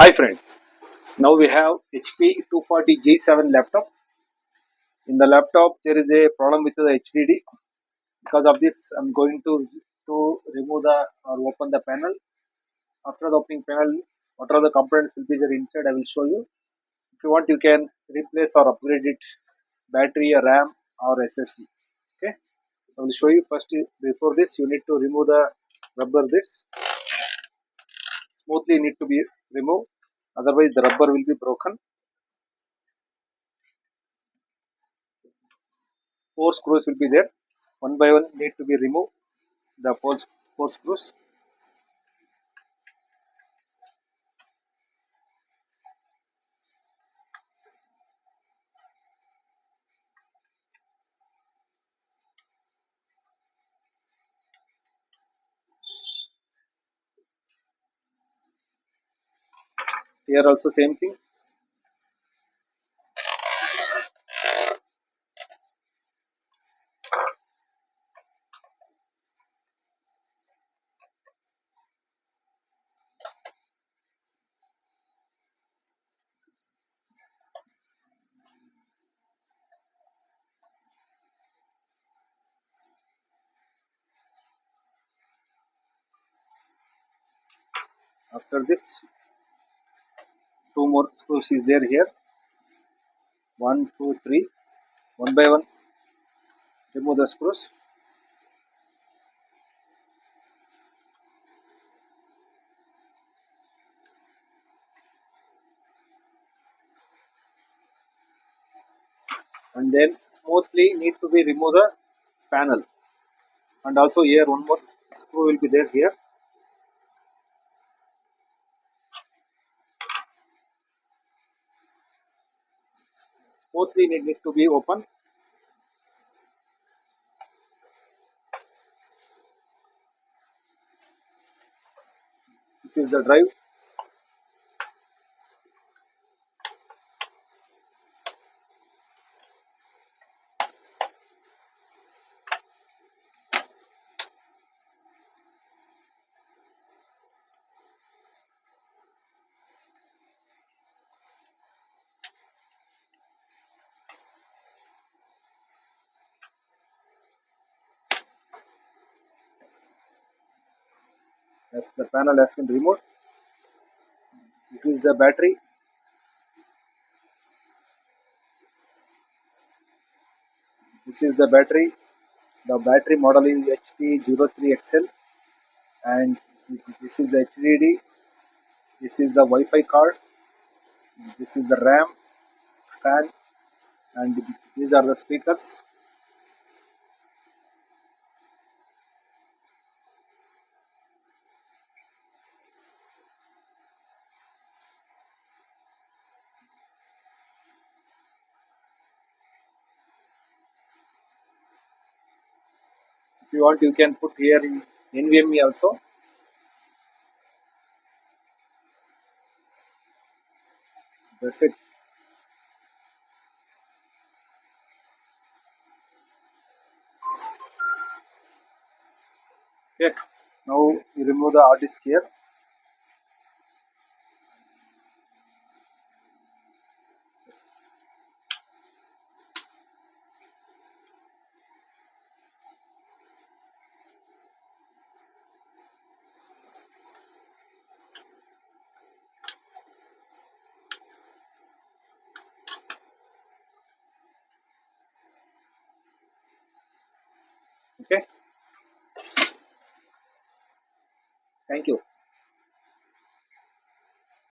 Hi friends, now we have HP 240 G7 laptop. In the laptop there is a problem with the HDD. Because of this I'm going to remove the or open the panel. After the opening panel, what are the components will be there inside I will show you. If you want you can replace or upgrade it battery, RAM or SSD. Okay, I will show you first. Before this you need to remove the rubber. This smoothly need to be removed, otherwise the rubber will be broken. Four screws will be there, one by one need to be removed, the four screws. Here also same thing. After this, two more screws is there here. One, two, three. One by one, remove the screws. And then smoothly need to be remove the panel. And also here one more screw will be there here. Smoothly need to be open. This is the drive. As the panel has been removed. This is the battery. This is the battery. The battery model is HT03XL, and this is the HDD. This is the Wi-Fi card. This is the RAM, fan, and these are the speakers. If you want, you can put here in NVMe also. That's it. Okay. Now you remove the hard disk here. Okay. Thank you.